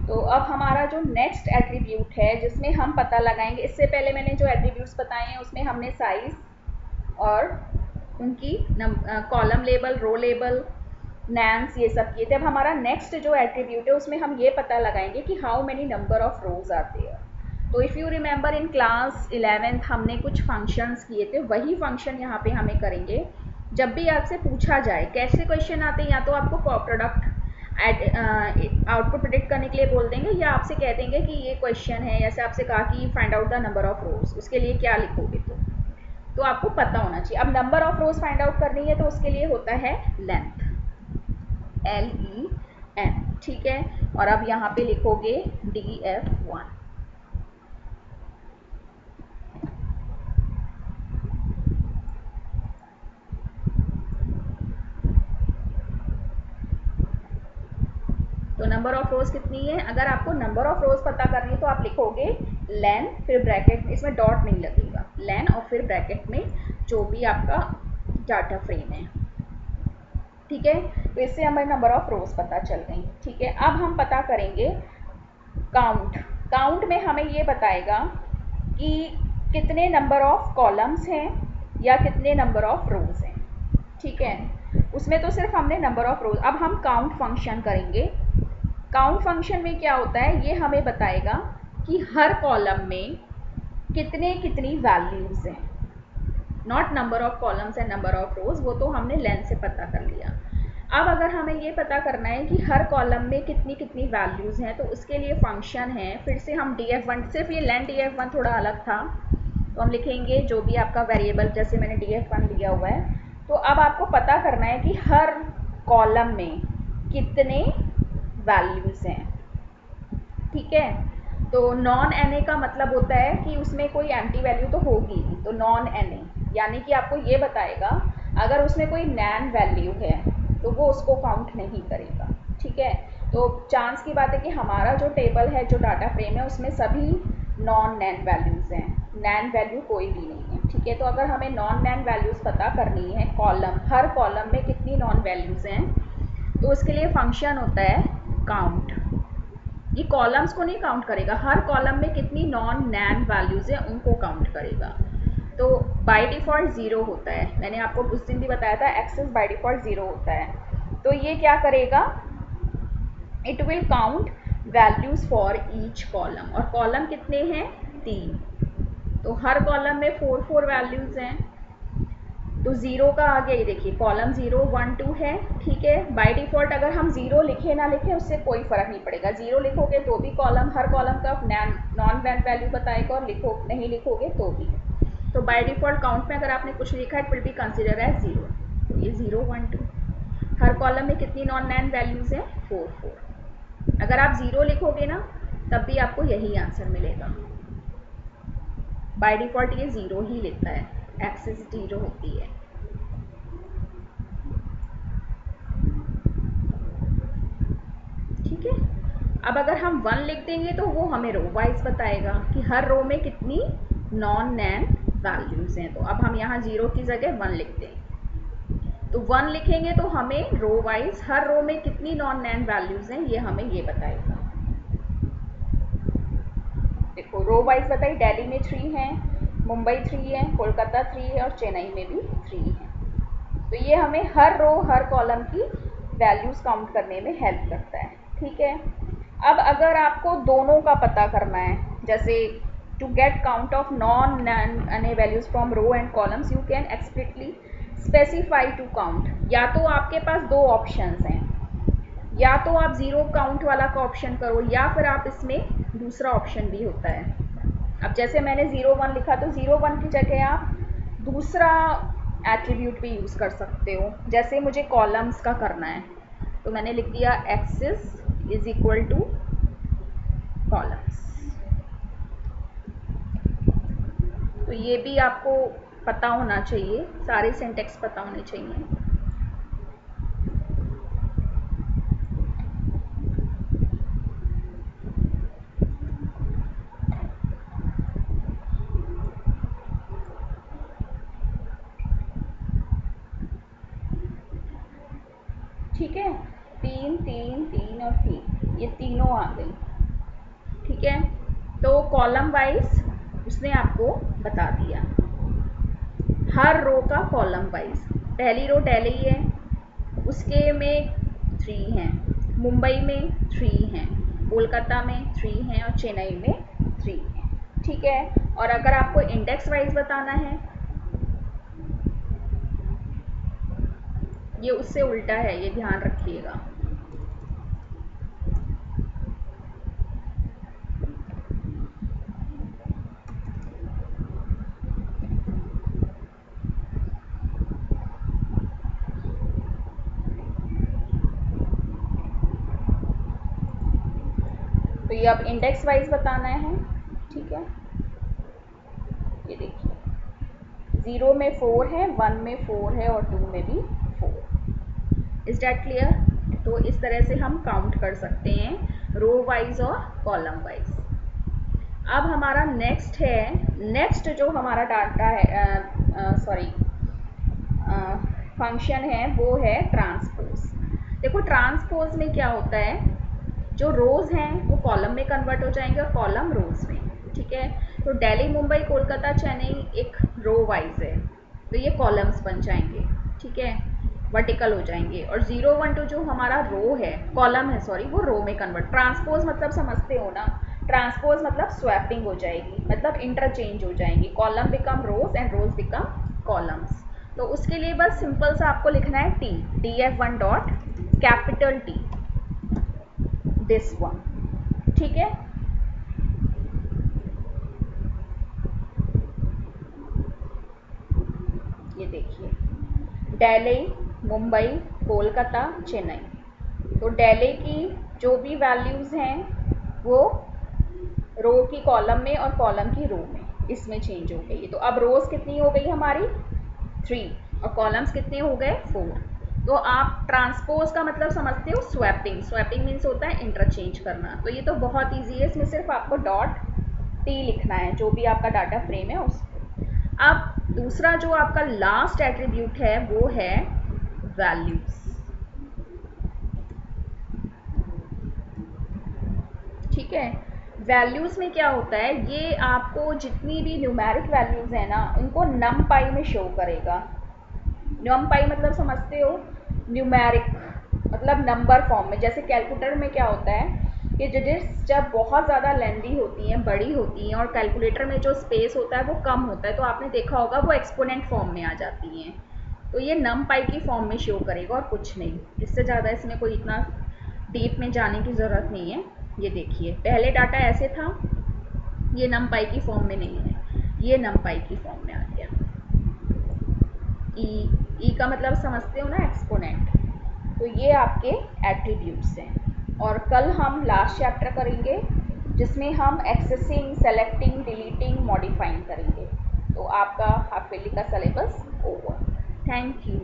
तो अब हमारा जो नेक्स्ट एट्रीब्यूट है जिसमें हम पता लगाएंगे, इससे पहले मैंने जो एट्रीब्यूट्स बताए हैं उसमें हमने साइज और उनकी कॉलम लेबल, रो लेबल, नैम्स ये सब किए थे। अब हमारा नेक्स्ट जो एट्रीब्यूट है उसमें हम ये पता लगाएंगे कि हाउ मेनी नंबर ऑफ रोज आते हैं। तो if you remember in class 11th हमने कुछ फंक्शंस किए थे, वही फंक्शन यहाँ पे हमें करेंगे। जब भी आपसे पूछा जाए, कैसे क्वेश्चन आते हैं, या तो आपको प्रोडक्ट आउटपुट प्रेडिक्ट करने के लिए बोल देंगे, या आपसे कह देंगे कि ये क्वेश्चन है, जैसे आपसे कहा कि find out the number of रोज, उसके लिए क्या लिखोगे। तो आपको पता होना चाहिए। अब number of rose find out करनी है तो उसके लिए होता है लेंथ, LEN, ठीक है। और अब यहाँ पे लिखोगे DF1। तो नंबर ऑफ रोज कितनी है, अगर आपको नंबर ऑफ रोज पता करनी है तो आप लिखोगे लेन, फिर ब्रैकेट में, इसमें डॉट नहीं लगेगा, लेन और फिर ब्रैकेट में जो भी आपका डाटा फ्रेम है, ठीक है। तो इससे हमें नंबर ऑफ रोज पता चल गई, ठीक है। अब हम पता करेंगे काउंट। काउंट में हमें ये बताएगा कि कितने नंबर ऑफ कॉलम्स हैं या कितने नंबर ऑफ रोज हैं, ठीक है। उसमें तो सिर्फ हमने नंबर ऑफ रोज, अब हम काउंट फंक्शन करेंगे। काउंट फंक्शन में क्या होता है, ये हमें बताएगा कि हर कॉलम में कितने कितनी वैल्यूज हैं, not number of columns and number of रोज, वो तो हमने लेंथ से पता कर लिया। अब अगर हमें ये पता करना है कि हर कॉलम में कितनी कितनी वैल्यूज हैं, तो उसके लिए फंक्शन है, फिर से हम DF1, सिर्फ ये लेन DF1 थोड़ा अलग था, तो हम लिखेंगे जो भी आपका वेरिएबल, जैसे मैंने DF1 लिया हुआ है। तो अब आपको पता करना है कि हर कॉलम में कितने वैल्यूज हैं, ठीक है। तो नॉन NA का मतलब होता है कि उसमें कोई एम्प्टी वैल्यू तो होगी नहीं, तो नॉन NA यानी कि आपको ये बताएगा अगर उसमें कोई नैन वैल्यू है तो वो उसको काउंट नहीं करेगा, ठीक है। तो चांस की बात है कि हमारा जो टेबल है, जो डाटा फ्रेम है, उसमें सभी नॉन नैन वैल्यूज़ हैं, नैन वैल्यू कोई भी नहीं है, ठीक है। तो अगर हमें नॉन नैन वैल्यूज़ पता करनी है, कॉलम, हर कॉलम में कितनी नॉन वैल्यूज़ हैं, तो उसके लिए फंक्शन होता है काउंट। ये कॉलम्स को नहीं काउंट करेगा, हर कॉलम में कितनी नॉन नैन वैल्यूज़ हैं उनको काउंट करेगा। तो बाय डिफ़ॉल्ट 0 होता है, मैंने आपको उस दिन भी बताया था एक्सेस बाय डिफ़ॉल्ट 0 होता है। तो ये क्या करेगा, it will count values for each column, और कॉलम कितने हैं, 3, तो हर कॉलम में 4 4 वैल्यूज़ हैं। तो 0 का आ गया, ये देखिए कॉलम 0 1 2 है, ठीक है। बाय डिफ़ॉल्ट अगर हम 0 लिखे ना लिखे उससे कोई फ़र्क नहीं पड़ेगा, 0 लिखोगे तो भी कॉलम, हर कॉलम का नॉन नैन वैल्यू बताएगा, और नहीं लिखोगे तो भी। तो बाय डिफ़ॉल्ट काउंट में अगर आपने कुछ लिखा है it will be consider as 0। तो ये 0 1 2, हर कॉलम में कितनी नॉन नैन वैल्यूज़ हैं, 4 4। अगर आप 0 लिखोगे ना तब भी आपको यही आंसर मिलेगा। बाय डिफ़ॉल्ट ये 0 ही लेता है, एक्सेस 0 होती है, ठीक है। अब अगर हम 1 लिख देंगे तो वो हमें रो वाइज बताएगा कि हर रो में कितनी नॉन नैन वैल्यूज़ हैं। तो अब हम यहाँ 0 की जगह 1 लिखते हैं, तो 1 लिखेंगे तो हमें रो वाइज हर रो में कितनी नॉन नैन वैल्यूज़ हैं ये हमें ये बताएगा। देखो रो वाइज बताई, दिल्ली में 3 है, मुंबई 3 है, कोलकाता 3 है, और चेन्नई में भी 3 है। तो ये हमें हर रो, हर कॉलम की वैल्यूज़ काउंट करने में हेल्प करता है, ठीक है। अब अगर आपको दोनों का पता करना है, जैसे to get count of non NA values from row and columns, you can explicitly specify to count. या तो आपके पास दो ऑप्शंस हैं, या तो आप 0 काउंट वाला का ऑप्शन करो, या फिर आप इसमें दूसरा ऑप्शन भी होता है। अब जैसे मैंने 0 1 लिखा, तो 0 1 की जगह आप दूसरा एट्रीब्यूट भी यूज़ कर सकते हो। जैसे मुझे कॉलम्स का करना है तो मैंने लिख दिया axis is equal to columns. तो ये भी आपको पता होना चाहिए, सारे सिंटेक्स पता होने चाहिए। ठीक है, 3 3 3 और 3, ये तीनों आ गई। ठीक है, तो कॉलम वाइज उसने आपको बता दिया, हर रो का कॉलम वाइज। पहली रो दिल्ली है, उसके में 3 हैं, मुंबई में 3 हैं, कोलकाता में 3 हैं और चेन्नई में 3 हैं। ठीक है, और अगर आपको इंडेक्स वाइज बताना है, ये उससे उल्टा है, ये ध्यान रखिएगा। तो ये अब इंडेक्स वाइज बताना है। ठीक है, ये देखिए 0 में 4 है, 1 में 4 है और 2 में भी 4। Is that clear? तो इस तरह से हम काउंट कर सकते हैं रो वाइज और कॉलम वाइज। अब हमारा नेक्स्ट जो हमारा डाटा है, सॉरी फंक्शन है, वो है ट्रांसपोज। देखो ट्रांसपोज में क्या होता है, जो रोज हैं वो कॉलम में कन्वर्ट हो जाएंगे और कॉलम रोज में। ठीक है, तो दिल्ली, मुंबई, कोलकाता, चेन्नई एक रो वाइज है, तो ये कॉलम्स बन जाएंगे। ठीक है, वर्टिकल हो जाएंगे। और 0, 1, 2 जो हमारा रो है, कॉलम है सॉरी, वो रो में कन्वर्ट। ट्रांसपोज मतलब समझते हो ना, ट्रांसपोज मतलब स्वैपिंग हो जाएगी, मतलब इंटरचेंज हो जाएंगी, column become rows and rows become columns. तो उसके लिए बस सिंपल सा आपको लिखना है T, df1 dot capital T, this one. ठीक है, ये देखिए दिल्ली, मुंबई, कोलकाता, चेन्नई। तो दिल्ली की जो भी वैल्यूज़ हैं वो रो की कॉलम में और कॉलम की रो में इसमें चेंज हो गई। तो अब रोज कितनी हो गई हमारी 3 और कॉलम्स कितने हो गए 4। तो आप ट्रांसपोज का मतलब समझते हो, स्वैपिंग। स्वैपिंग मीन्स होता है इंटरचेंज करना। तो ये तो बहुत ईजी है, इसमें सिर्फ आपको डॉट टी लिखना है, जो भी आपका डाटा फ्रेम है उसको। अब दूसरा जो आपका लास्ट एट्रीब्यूट है वो है वैल्यूज। ठीक है, वैल्यूज में क्या होता है, ये आपको जितनी भी न्यूमेरिक वैल्यूज है ना उनको नम पाई में शो करेगा। नम पाई मतलब समझते हो, न्यूमेरिक मतलब नंबर फॉर्म में। जैसे कैलकुलेटर में क्या होता है कि डिजिट्स जब बहुत ज़्यादा लेंदी होती हैं, बड़ी होती हैं, और कैलकुलेटर में जो स्पेस होता है वो कम होता है, तो आपने देखा होगा वो एक्सपोनेंट फॉर्म में आ जाती हैं। तो ये नम पाई की फॉर्म में शो करेगा और कुछ नहीं, इससे ज़्यादा इसमें कोई इतना डीप में जाने की ज़रूरत नहीं है। ये देखिए पहले डाटा ऐसे था, ये नम पाई की फॉर्म में नहीं है, ये नम पाई की फॉर्म में आ गया। ई का मतलब समझते हो ना, एक्सपोनेंट। तो ये आपके एट्रीब्यूट्स हैं। और कल हम लास्ट चैप्टर करेंगे जिसमें हम एक्सेसिंग, सेलेक्टिंग, डिलीटिंग, मॉडिफाइंग करेंगे। तो आपका हाफ ईयरली का सिलेबस ओवर। Thank you.